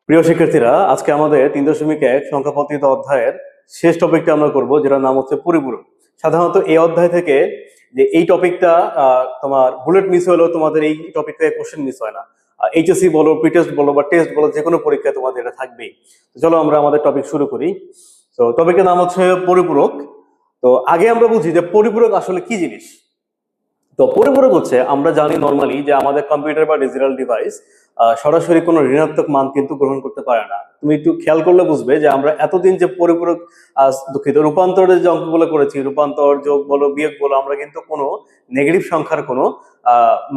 প্রিয় শিক্ষার্থীরা, আজকে আমাদের 3.1 সংখ্যাপত্রিত অধ্যায়ের শেষ টপিকটা আমরা করব, যেটার নাম হচ্ছে পরিপূরক। সাধারণত এই অধ্যায় থেকে যে এই টপিকটা তোমার বুলেট মিস হলেও তোমাদের এই টপিক থেকে কোশ্চেন মিস হয় না। এইচএসসি বলো, প্রিটেস্ট বলো বা টেস্ট বলো, যে কোনো পরীক্ষায় তোমাদের এটা থাকবেই। চলো আমরা আমাদের টপিক শুরু করি। তো টপিকের নাম হচ্ছে পরিপূরক। তো আগে আমরা বুঝি যে পরিপূরক আসলে কি জিনিস। তো পরিপূরক হচ্ছে, আমরা জানি নর্মালি যে আমাদের কম্পিউটার বা ডিজিটাল ডিভাইস সরাসরি কোনো ঋণাত্মক মান কিন্তু গ্রহণ করতে পারে না। তুমি একটু খেয়াল করলে বুঝবে যে আমরা এতদিন যে পরিপূরক দুঃখিত রূপান্তরের যে অঙ্কগুলো করেছি, রূপান্তর, যোগ বলো, বিয়োগ বলো, আমরা কিন্তু কোনো নেগেটিভ সংখ্যার কোনো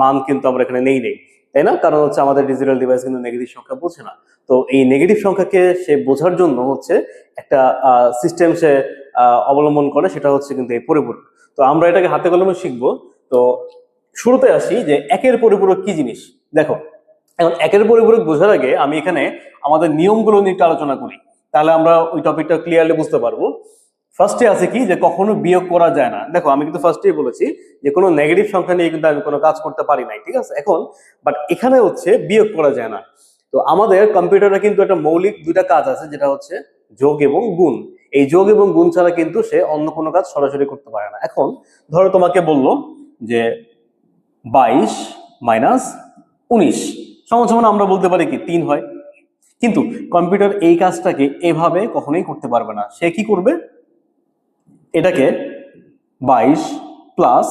মান কিন্তু আমরা এখানে নেই, তাই না? কারণ হচ্ছে আমাদের ডিজিটাল ডিভাইস কিন্তু নেগেটিভ সংখ্যা বোঝে না। তো এই নেগেটিভ সংখ্যাকে সে বোঝার জন্য হচ্ছে একটা সিস্টেম সে অবলম্বন করে, সেটা হচ্ছে কিন্তু এই পরিপূরক। তো আমরা এটাকে হাতে কলমে শিখবো। তো শুরুতে আসি যে একের পরিপূরক কি জিনিস। দেখো, এখন একের পরিপূরক বোঝার আগে আমি এখানে আমাদের নিয়মগুলো নিয়ে একটু আলোচনা করি, তাহলে আমরা ওই টপিকটা ক্লিয়ারলি বুঝতে পারবো। ফার্স্টে আছে কি, যে কখনো বিয়োগ করা যায় না। দেখো, আমি কিন্তু ফার্স্টেই বলেছি যে কোনো নেগেটিভ সংখ্যা নিয়ে কিন্তু আমি কোনো কাজ করতে পারি নাই, ঠিক আছে? এখন বাট এখানে হচ্ছে বিয়োগ করা যায় না। তো আমাদের কম্পিউটারে কিন্তু একটা মৌলিক দুইটা কাজ আছে, যেটা হচ্ছে যোগ এবং গুণ। এই যোগ এবং গুণ ছাড়া কিন্তু সে অন্য কোনো কাজ সরাসরি করতে পারে না। এখন ধরো তোমাকে বললো যে 22 মাইনাস 19 সমান সমান আমরা বলতে পারি কি 3 হয়। কিন্তু কম্পিউটার এই কাজটাকে এভাবে কখনোই করতে পারবে না। সে কি করবে, এটাকে 22 প্লাস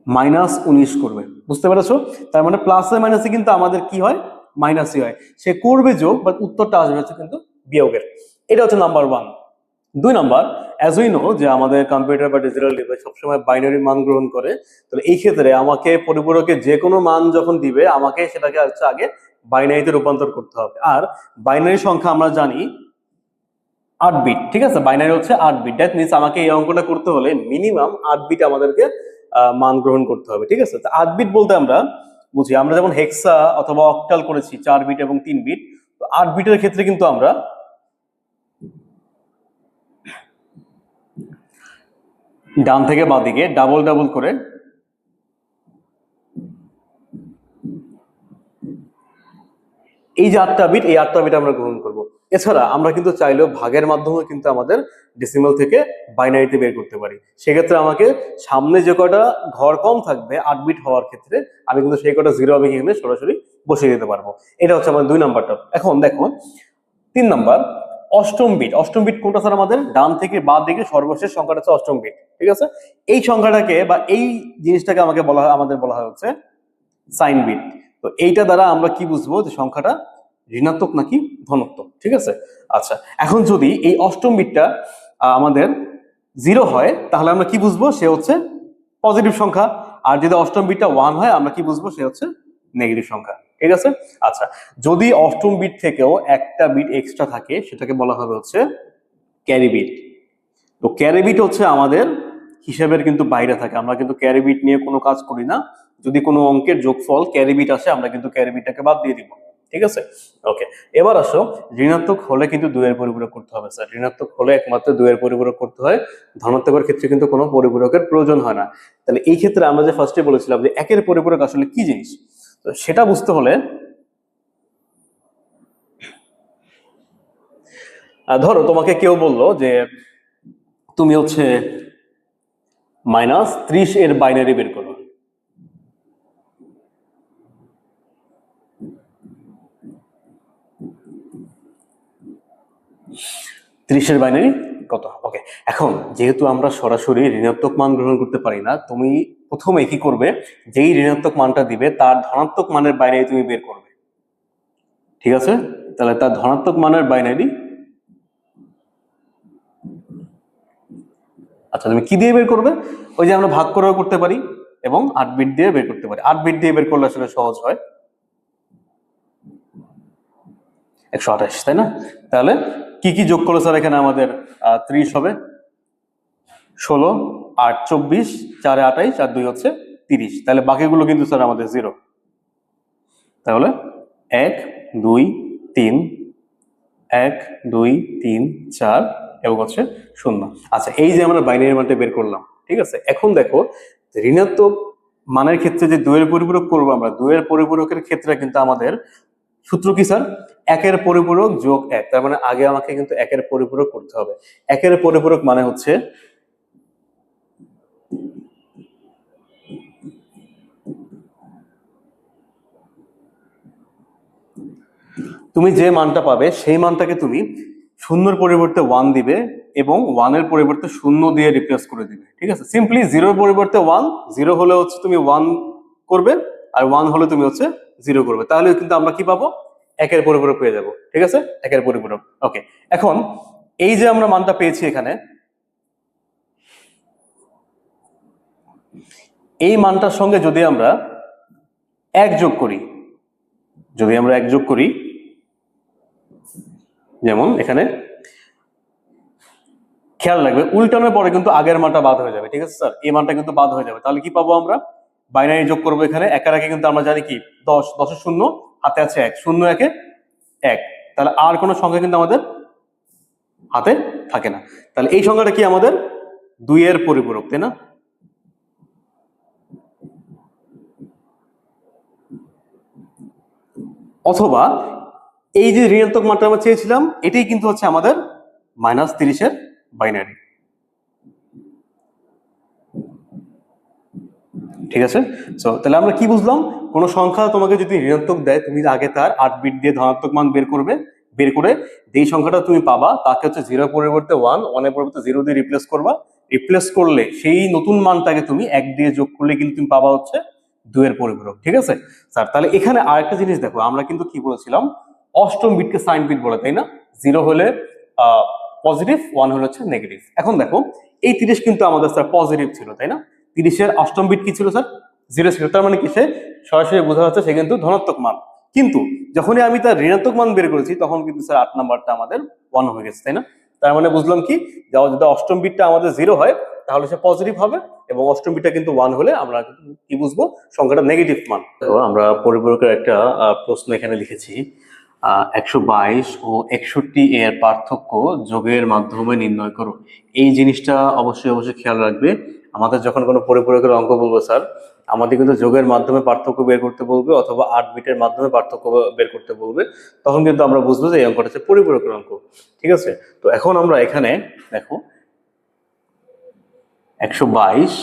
মাইনাস 19 করবে। বুঝতে পেরেছো? তার মানে প্লাসে মাইনাসে কিন্তু আমাদের কি হয়, মাইনাসই হয়। সে করবে যোগ, বাট উত্তরটা আসবে হচ্ছে কিন্তু বিয়োগের। এটা হচ্ছে number one. 2 number, as we know যে আমাদের কম্পিউটার বা ডিজিটাল ডিভাইস সবসময় বাইনারি মান গ্রহণ করে। তাহলে এই ক্ষেত্রে আমাকে পরিপূরকের যে কোনো মান যখন দিবে, আমাকে সেটাকে হচ্ছে আগে বাইনারিতে রূপান্তর করতে হবে। আর বাইনারি সংখ্যা আমরা জানি 8 বিট, ঠিক আছে? বাইনারি হচ্ছে 8 বিট। দ্যাট মিনস আমাকে এই অঙ্কটা করতে হলে মিনিমাম 8 বিট আমাদেরকে মান গ্রহণ করতে হবে, ঠিক আছে? 8 বিট বলতে আমরা বুঝি, আমরা যেমন হেক্সা অথবা অক্টাল করেছি 4 বিট এবং 3 বিট। তো 8 বিটের ক্ষেত্রে কিন্তু আমরা ডান থেকে বাঁ দিকে ডাবল ডাবল করে এই যে 8টা বিট, এই 8টা বিট আমরা গ্রহণ করব। এছাড়া আমরা কিন্তু চাইলেও ভাগের মাধ্যমে কিন্তু আমাদের ডেসিমাল থেকে বাইনারিতে বের করতে পারি। সেক্ষেত্রে আমাকে সামনে যে কটা ঘর কম থাকবে 8 বিট হওয়ার ক্ষেত্রে, আমি কিন্তু সেই কটা জিরো আমি এখানে সরাসরি বসিয়ে দিতে পারবো। এটা হচ্ছে আমাদের 2 নাম্বারটা। এখন দেখো 3 নাম্বার, অষ্টম বিট। অষ্টম বিট কোনটা স্যার? আমাদের ডান থেকে বাঁ দিকে সর্বশেষ সংখ্যাটা হচ্ছে অষ্টম বিট, ঠিক আছে? এই সংখ্যাটাকে বা এই জিনিসটাকে আমাদের বলা হয় হচ্ছে সাইন বিট। তো এইটা দ্বারা আমরা কি বুঝবো যে সংখ্যাটা ঋণাত্মক নাকি ধনাত্মক, ঠিক আছে? আচ্ছা, এখন যদি এই অষ্টম বিটটা আমাদের 0 হয়, তাহলে আমরা কি বুঝবো সে হচ্ছে পজিটিভ সংখ্যা। আর যদি অষ্টম বিটটা 1 হয়, আমরা কি বুঝবো সে হচ্ছে নেগেটিভ সংখ্যা, ঠিক আছে? আচ্ছা, যদি অষ্টম বিট থেকেও একটা বিট এক্সট্রা থাকে, সেটাকে বলা হবে হচ্ছে ক্যারি বিট। তো ক্যারি বিট হচ্ছে আমাদের হিসাবের কিন্তু বাইরে থাকে। আমরা কিন্তু ক্যারি বিট নিয়ে কোনো কাজ করি না। যদি কোনো অঙ্কের যোগফল ক্যারি বিট আসে, আমরা কিন্তু ক্যারি বিটটাকে বাদ দিয়ে দিব, ঠিক আছে? ওকে, এবার আসো, ঋণাত্মক হলে কিন্তু 2 এর পরিপূরক করতে হবে স্যার। ঋণাত্মক হলে একমাত্র 2 এর পরিপূরক করতে হয়, ধনাত্মকের ক্ষেত্রে কিন্তু কোনো পরিপূরকের প্রয়োজন হয় না। তাহলে এই ক্ষেত্রে আমরা যে ফার্স্টে বলেছিলাম যে একের পরিপূরক আসলে কি জিনিস, তো সেটা বুঝতে হলে ধরো তোমাকে কেউ বললো যে তুমি হচ্ছে -30 এর বাইনারি বের করো। ত্রিশের বাইনারি কত? ওকে, এখন যেহেতু আমরা সরাসরি ঋণাত্মক মান গ্রহণ করতে পারি না, তুমি প্রথমে কি করবে, যেই ঋণাত্মক মানটা দিবে তার ধনাত্মক মানের বাইনারি তুমি বের করবে, ঠিক আছে? তাহলে তার ধনাত্মক মানের বাইনারি, আচ্ছা তুমি কি দিয়ে বের করবে? ওই যে আমরা ভাগ করেও করতে পারি এবং 8 বিট দিয়ে বের করতে পারি। 8 বিট দিয়ে বের করলে আসলে সহজ হয়, 128, তাই না? তাহলে কি কি যোগ করলে স্যার এখানে আমাদের 30 হবে? 16, 8 24, 4 28 আর 2 হচ্ছে 30। তাহলে বাকিগুলো কিন্তু স্যার আমাদের 0। তাহলে 1 2 3, 1 2 3 4 এবং হচ্ছে 0। আচ্ছা, এই যে আমরা বাইনারি মানটা বের করলাম, ঠিক আছে? এখন দেখো, ঋণাত্মক মানের ক্ষেত্রে যে 2 এর পরিপূরক করবো আমরা, 2 এর পরিপূরকের ক্ষেত্রে কিন্তু আমাদের সূত্র কি স্যার? একের পরিপূরক যোগ এক, তার মানে আগে আমাকে কিন্তু একের পরিপূরক করতে হবে। একের পরিপূরক মানে হচ্ছে তুমি যে মানটা পাবে সেই মানটাকে তুমি শূন্যর পরিবর্তে ওয়ান দিবে এবং ওয়ানের পরিবর্তে শূন্য দিয়ে রিপ্লেস করে দিবে। ঠিক আছে, সিম্পলি জিরোর পরিবর্তে ওয়ান, জিরো হলে হচ্ছে তুমি ওয়ান করবে, আর ওয়ান হলে তুমি হচ্ছে জিরো করবে, তাহলে কিন্তু আমরা কি পাবো? একের পরিপূরক পেয়ে যাব। ঠিক আছে, একের পরিপূরক। ওকে, এখন এই যে আমরা মানটা পেয়েছি এখানে, এই মানটার সঙ্গে যদি আমরা এক যোগ করি, যদি আমরা এক যোগ করি, যেমন এখানে খেয়াল রাখবে উল্টানোর পরে কিন্তু আগের মানটা বাদ হয়ে যাবে। ঠিক আছে স্যার, এই মানটা কিন্তু বাদ হয়ে যাবে, তাহলে কি পাবো আমরা? বাইনারি যোগ করবো এখানে, একের আগে কিন্তু আমরা জানি কি 10, 10-এর শূন্য, হাতে আছে এক, শূন্য একে এক, তাহলে আর কোনো সংখ্যা কিন্তু আমাদের হাতে থাকে না। তাহলে এই সংখ্যাটা কি আমাদের 2 এর পরিপূরক, তাই না? অথবা এই যে ঋণাত্মক মানটা আমরা চেয়েছিলাম, এটাই কিন্তু হচ্ছে আমাদের -30 এর বাইনারি। ঠিক আছে, সো তাহলে আমরা কি বুঝলাম? কোন সংখ্যা তোমাকে যদি ঋণাত্মক দেয়, তুমি আগে তার 8 বিট দিয়ে ধনাত্মক মান বের করবে, বের করে যেই সংখ্যাটা তুমি পাবা তাকে হচ্ছে 0 পরিবর্তে 1, 1 এর পরিবর্তে 0 দিয়ে রিপ্লেস করবা। রিপ্লেস করলে সেই নতুন মানটাকে তুমি 1 দিয়ে যোগ করলে কিন্তু তুমি পাবা হচ্ছে 2 এর পরিপূরক। ঠিক আছে স্যার, তাহলে এখানে আরেকটা জিনিস দেখো, আমরা কিন্তু কি বলেছিলাম? অষ্টম বিটকে সাইন বিট বলে, তাই না? 0 হলে পজিটিভ, 1 হলে হচ্ছে নেগেটিভ। এখন দেখো এই 30 কিন্তু আমাদের স্যার পজিটিভ ছিল, তাই না? 30-এর অষ্টম বিট কি ছিল স্যার? 0 ছিল, তার মানে কি সে সরাসরি বোঝা যাচ্ছে সে কিন্তু ধনাত্মক মান। কিন্তু যখনই আমি তার ঋণাত্মক মান বের করেছি তখন কিন্তু স্যার 8 নাম্বারটা আমাদের 1 হয়ে গেছে, তাই না? তার মানে বুঝলাম কি, যদি অষ্টম বিটটা আমাদের 0 হয় তাহলে সে পজিটিভ হবে, এবং অষ্টম বিটটা কিন্তু 1 হলে আমরা কি বুঝবো? সংখ্যাটা নেগেটিভ মান। তো আমরা পরিপূরকের একটা প্রশ্ন এখানে লিখেছি, 122 ও 61 এর পার্থক্য যোগের মাধ্যমে নির্ণয় করো। এই জিনিসটা অবশ্যই অবশ্যই খেয়াল রাখবে। আমাদের যখন কোনো পরিপূরকের অঙ্ক বলবো স্যার, আমাদের কিন্তু যোগের মাধ্যমে পার্থক্য বের করতে বলবে অথবা 8 বিটের মাধ্যমে পার্থক্য বের করতে বলবে, তখন কিন্তু আমরা বুঝবো যে এই অঙ্কটা হচ্ছে পরিপূরকের অঙ্ক। ঠিক আছে, তো এখন আমরা এখানে দেখো 122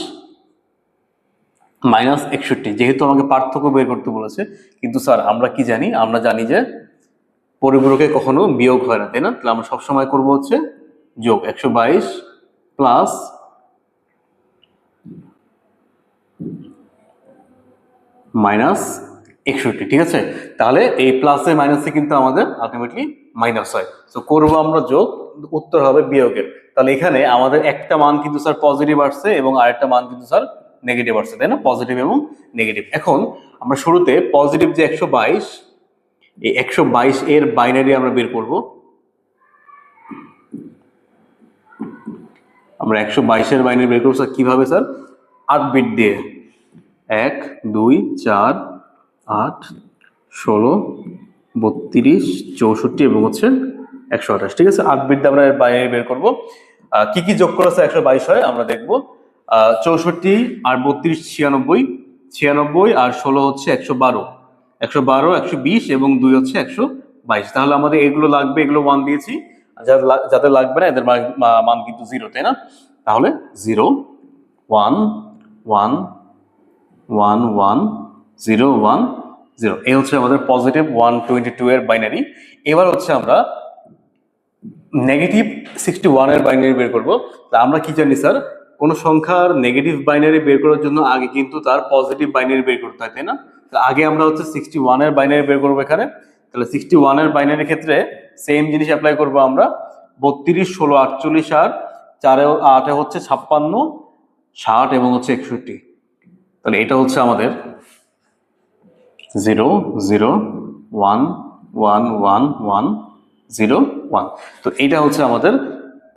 মাইনাস 61, যেহেতু আমাকে পার্থক্য বের করতে বলেছে, কিন্তু স্যার আমরা কি জানি? আমরা জানি যে পরিপূরকে কখনো বিয়োগ হয় না, তাই না? তাহলে আমরা সবসময় করবো হচ্ছে যোগ। 122 প্লাস মাইনাস 61। ঠিক আছে, তাহলে এই প্লাসে মাইনাসে কিন্তু আমাদের আলটিমেটলি মাইনাস হয়, তো করবো আমরা যোগ, উত্তর হবে বিয়োগের। তাহলে এখানে আমাদের একটা মান কিন্তু স্যার পজিটিভ আসছে এবং আরেকটা মান কিন্তু স্যার নেগেটিভ আসছে, তাই না? পজিটিভ এবং নেগেটিভ। এখন আমরা শুরুতে পজিটিভ যে 122, এই 122 এর বাইনারি আমরা বের করব। আমরা 122 এর বাইনারি বের করবো স্যার কিভাবে স্যার? 8 বিট দিয়ে, 1, 2, 4, 8, 16, 32, 64 এবং হচ্ছে 128। ঠিক আছে, 8 বিট দিয়ে আমরা বাইনারি বের করবো। কি কি যোগ করে 122 হয় আমরা দেখবো। 64 আর 32 96, 96 আর 16 হচ্ছে 112, 112, 120 এবং 2 হচ্ছে 122। তাহলে আমাদের এগুলো লাগবে, এগুলো 1 দিয়েছি, যাদের লাগবে না এদের মান কিন্তু 0, তাই না? তাহলে 0, 1, 1, 1, 1, 0, 1, 0, এই হচ্ছে আমাদের পজিটিভ 122 এর বাইনারি। এবার হচ্ছে আমরা নেগেটিভ 61 এর বাইনারি বের করবো। তা আমরা কি জানি স্যার? কোন সংখ্যার নেগেটিভ বাইনারি বের করার জন্য আগে কিন্তু তার পজিটিভ বাইনারি বের করতে হয়, তাই না? আগে আমরা হচ্ছে 61 এর বাইনারি বের করবো এখানে। তাহলে 61 এর বাইনারি ক্ষেত্রে সেম জিনিস অ্যাপ্লাই করবো আমরা। 32, 16, 48 আর 4 8 হচ্ছে 56, 60 এবং হচ্ছে 61। তাহলে এটা হচ্ছে আমাদের 0, 0, 1, 1, 1, 1, 0, 1। তো এইটা হচ্ছে আমাদের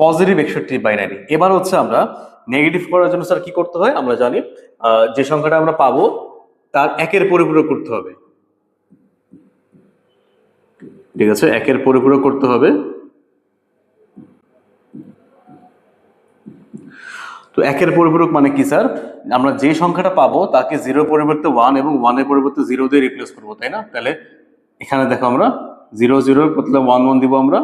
পজিটিভ 61 বাইনারি। এবার হচ্ছে আমরা নেগেটিভ করার জন্য স্যার কি করতে হয়? আমরা জানি যে সংখ্যাটা আমরা পাবো তার একের পরিপূরক করতে হবে। ঠিক আছে, একের পরিপূরক করতে হবে। তো একের পরিপূরক মানে কি স্যার? আমরা যে সংখ্যাটা পাবো তাকে 0 পরিবর্তে 1 এবং 1 এর পরিবর্তে 0 দিয়ে রিপ্লেস করবো, তাই না? তাহলে এখানে দেখো আমরা 0 0 এর বদলে 1 1 দিব আমরা,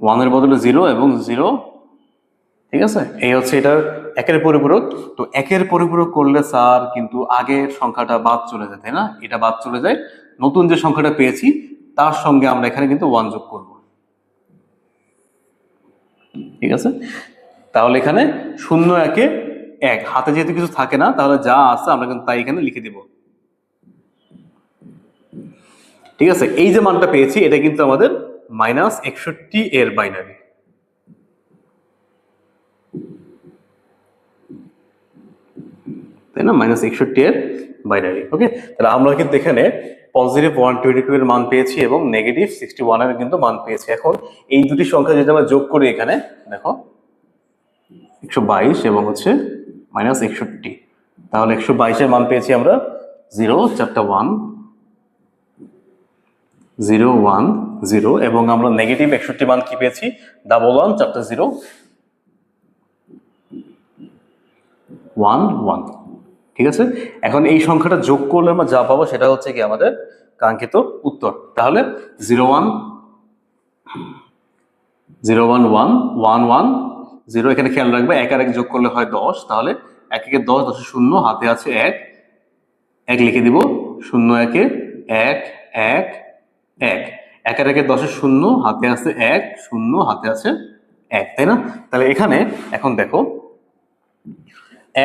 1 এর বদলে 0 এবং 0, ঠিক আছে। এই হচ্ছে এটার একের পরিপূরক। তো একের পরিপূরক করলে স্যার কিন্তু আগের সংখ্যাটা বাদ চলে যায়, তাই না? এটা বাদ চলে যায়, নতুন যে সংখ্যাটা পেয়েছি তার সঙ্গে আমরা এখানে কিন্তু 1 যোগ করব, ঠিক আছে। তাহলে এখানে 0 1 এ 1, হাতে যেহেতু কিছু থাকে না তাহলে যা আছে আমরা কিন্তু তাই এখানে লিখে দিব, ঠিক আছে। এই যে মানটা পেয়েছি এটা কিন্তু আমাদের -61 এর বাইনারি, তাই না? -61 এর বাইনারি। ওকে, তাহলে আমরা কিন্তু এখানে পজিটিভ 122 এর মান পেয়েছি এবং নেগেটিভ 61 এর কিন্তু মান পেয়েছি। এখন এই দুটি সংখ্যা যদি আমরা যোগ করি এখানে দেখো 122 এবং হচ্ছে -61, তাহলে 122 এর মান পেয়েছি আমরা 0 4টা 1 0 1 0 এবং আমরা নেগেটিভ 61 মান কি পেয়েছি 1 1 4টা 0 1 1, ঠিক আছে। এখন এই সংখ্যাটা যোগ করলে আমরা যা পাবো সেটা হচ্ছে কি আমাদের কাঙ্ক্ষিত উত্তর। তাহলে 0 1 0 1 1 1 1 0, এখানে খেয়াল রাখবে 1 আর 1 যোগ করলে হয় 10, তাহলে 1 1 10 10 0, হাতে আছে 1 1 লিখে দিব, 0 1 1 1 1 1 আর 1 10 0, হাতে আছে 1 0, হাতে আছে 1, তাই না? তাহলে এখানে এখন দেখো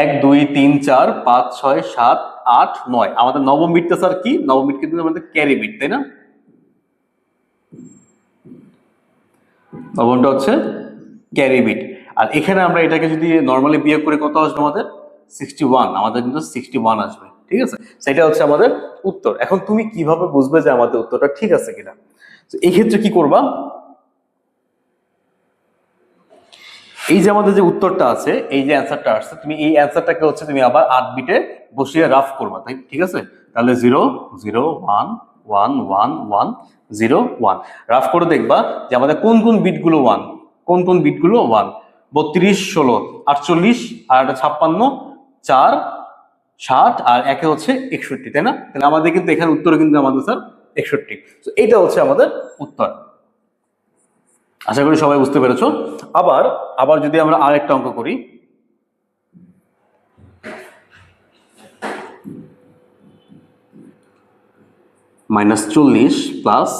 1 2 3 4 5 6 7 8 9, আমাদের নবম বিটটা স্যার কি? নবম বিট কিন্তু আমাদের ক্যারি বিট, তাই না? নবমটা হচ্ছে ক্যারি বিট। আর এখানে আমরা এটাকে যদি নর্মালি বিয়োগ করে কত আসবে আমাদের 61, আমাদের কিন্তু 61 আসবে, ঠিক আছে। সেটা হচ্ছে আমাদের উত্তর। এখন তুমি কিভাবে বুঝবে যে আমাদের উত্তরটা ঠিক আছে কিনা? তো এই ক্ষেত্রে কি করবা, এই যে আমাদের যে উত্তরটা আছে, এই যে অ্যান্সারটা আসছে, তুমি এই অ্যান্সারটাকে হচ্ছে তুমি আবার 8 বিটে বসিয়ে রাফ করবা, তাই, ঠিক আছে। তাহলে 0 0 1 1 1 1 0 1 রাফ করে দেখবা যে আমাদের কোন কোন বিটগুলো 1, কোন কোন বিটগুলো 1, 32 16 48 আর 56 4 60 আর একে হচ্ছে 61, তাই না? তাহলে আমাদের কিন্তু এখানে উত্তর কিন্তু আমাদের স্যার 61। তো এইটা হচ্ছে আমাদের উত্তর। আশা করি সবাই বুঝতে পেরেছো। আবার আবার যদি আমরা আরেকটা অঙ্ক করি, -40 প্লাস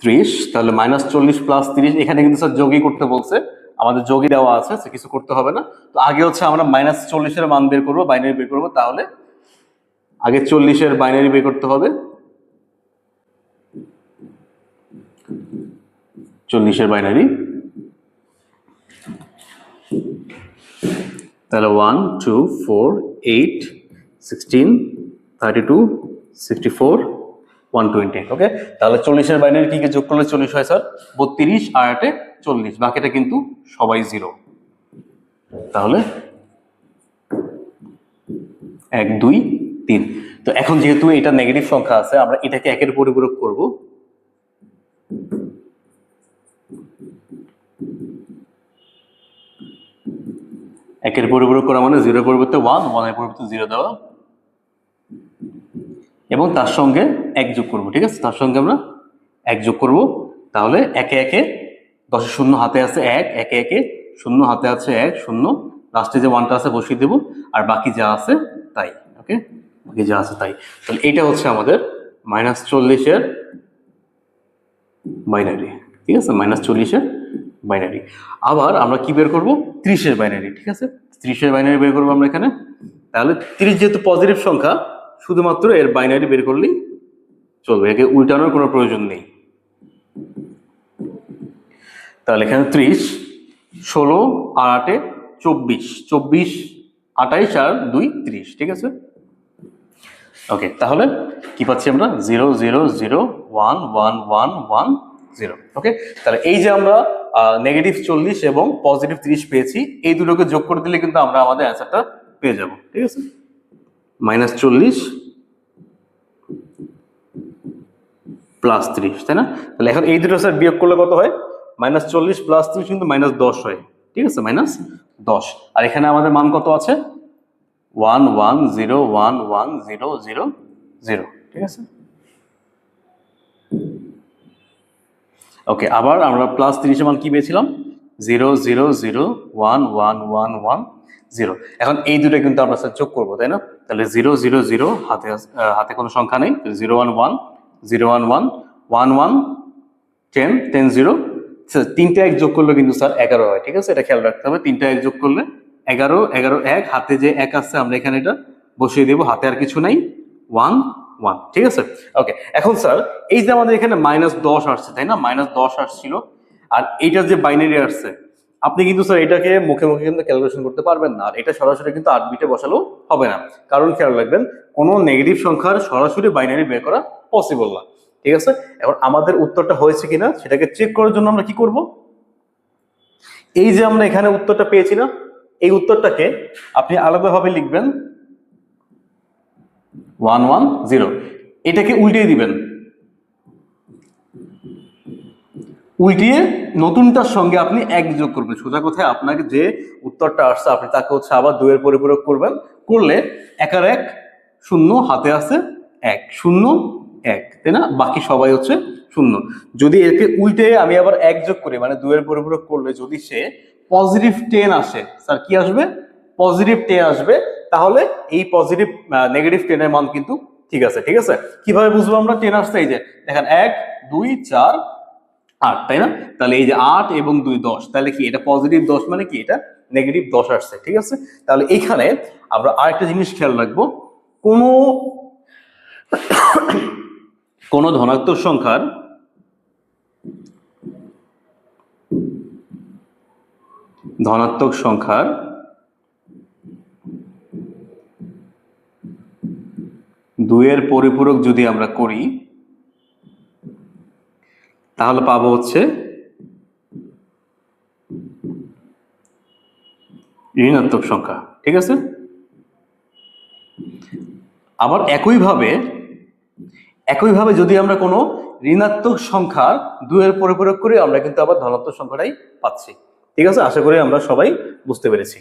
30, তাহলে -40 প্লাস 30, এখানে কিন্তু স্যার যোগই করতে বলছে, আমাদের যোগই দেওয়া আছে, কিছু করতে হবে না। তো আগে হচ্ছে আমরা -40 এর মান বের করবো, বাইনারি বের করবো, তাহলে আগে 40 এর বাইনারি বের করতে হবে, 40 এর বাইনারি, তাহলে 1 2 4 8 16 32 64 120, ওকে। তাহলে 40 এর বাইনারি কি যোগ করলে 40 হয় স্যার 32 আর 8 এ 40, বাকিটা কিন্তু সবাই 0, তাহলে 1 2 3। তো এখন যেহেতু এটা নেগেটিভ সংখ্যা আছে, আমরা এটাকে একের পরিপূরক করব, একের পরিপূরক করা মানে 0 এর পরিবর্তে 1 1 এর পরিবর্তে 0 দেওয়া এবং তার সঙ্গে 1 যোগ করব, ঠিক আছে। তার সঙ্গে আমরা 1 যোগ করব, তাহলে একে একে 10 0 হাতে আছে 1 একে একে 0 হাতে আছে 1 0, লাস্টে যে 1টা আছে বসিয়ে দেব, আর বাকি যা আছে তাই, ওকে, বাকি যা আছে তাই। তাহলে এটা হচ্ছে আমাদের -40 এর বাইনারি, ঠিক আছে, -40 এর বাইনারি। আবার আমরা কি বের করব 30 এর বাইনারি, ঠিক আছে। 30 এর বাইনারি বের করবো আমরা এখানে, তাহলে 30 যেহেতু পজিটিভ সংখ্যা, শুধুমাত্র এর বাইনারি বের করলেই চলবে, একে উল্টানোর কোনো প্রয়োজন নেই। তাহলে এখানে 30 16 আর 8 এ 24 24 28 আর 2 30, ঠিক আছে। ওকে, তাহলে কি পাচ্ছি আমরা 0 0 0 1 1 1 1 0, ওকে। তাহলে এই যে আমরা নেগেটিভ 40 এবং পজিটিভ 30 পেয়েছি, এই দুটোকে যোগ করে দিলে কিন্তু আমরা আমাদের অ্যান্সারটা পেয়ে যাব, ঠিক আছে। -40 প্লাস 30, তাই না? তাহলে এখন এই দুটো স্যার বিয়োগ করলে কত হয়, -40 প্লাস 30 কিন্তু -10 হয়, ঠিক আছে, -10। আর এখানে আমাদের মান কত আছে 1 1 0 1 1 0 0 0, ঠিক আছে। ওকে, আবার আমরা প্লাস 30 মান কি পেয়েছিলাম? 0 0 0 1 1 1 1 0। এখন এই দুটো কিন্তু আমরা স্যার যোগ করবো, তাই না? তাহলে 0 0 0 হাতে কোনো সংখ্যা নেই, 0 1 1 0 1 1 1 1 10 10 0। তিনটা এক যোগ করলে কিন্তু স্যার 11 হয়, ঠিক আছে? এটা খেয়াল রাখতে হবে, তিনটা এক যোগ করলে 11 11 1, হাতে যে এক আছে আমরা এখানে এটা বসিয়ে দেবো, হাতে আর কিছু নাই, 1 1, ঠিক আছে? ওকে, এখন স্যার এই যে আমাদের এখানে -10 আসছে, তাই না? -10 আসছিল, আর এইটার যে বাইনারি আসছে, আপনি কিন্তু স্যার এটাকে মুখে মুখে কিন্তু ক্যালকুলেশন করতে পারবেন না, আর এটা সরাসরি কিন্তু 8 বিটে বসালেও হবে না। কারণ খেয়াল রাখবেন, কোনো নেগেটিভ সংখ্যার সরাসরি বাইনারি বের করা পসিবল না, ঠিক আছে? এখন আমাদের উত্তরটা হয়েছে কিনা সেটাকে চেক করার জন্য আমরা কি করব? এই যে আমরা এখানে উত্তরটা পেয়েছি না, এই উত্তরটাকে আপনি আলাদাভাবে লিখবেন 1 1 0, এটাকে উল্টিয়ে দিবেন, উল্টিয়ে নতুনটার সঙ্গে আপনি 1 যোগ করবেন। সোজা কথায় আপনাকে যে উত্তরটা আসছে আপনি তাকে হচ্ছে আবার 2 এর পরিপূরক করবেন, করলে 1 আর 1 0, হাতে আছে 1 0 1, তাই না? বাকি সবাই হচ্ছে 0। যদি একে উল্টে আমি আবার 1 যোগ করি, মানে 2 এর পরিপূরক করলে যদি সে পজিটিভ 10 আসে, স্যার কি আসবে? পজিটিভ 10 আসবে, তাহলে এই পজিটিভ নেগেটিভ 10 এর মান কিন্তু ঠিক আছে, ঠিক আছে? কিভাবে বুঝবো আমরা 10 আসছে? এই যে দেখেন 1 2 4 8, তাই না? তাহলে এই যে 8 এবং 2 10, তাহলে কি এটা পজিটিভ 10, মানে কি এটা নেগেটিভ 10 আসছে, ঠিক আছে? তাহলে এইখানে আমরা আরেকটা জিনিস খেয়াল রাখবো, কোনো কোনো ধনাত্মক সংখ্যার দুইয়ের পরিপূরক যদি আমরা করি তাহলে পাবো হচ্ছে ঋণাত্মক সংখ্যা, ঠিক আছে? আবার একইভাবে যদি আমরা কোনো ঋণাত্মক সংখ্যার 2 এর পরিপূরক করি, আমরা কিন্তু আবার ধনাত্মক সংখ্যাটাই পাচ্ছি, ঠিক আছে? আশা করি আমরা সবাই বুঝতে পেরেছি।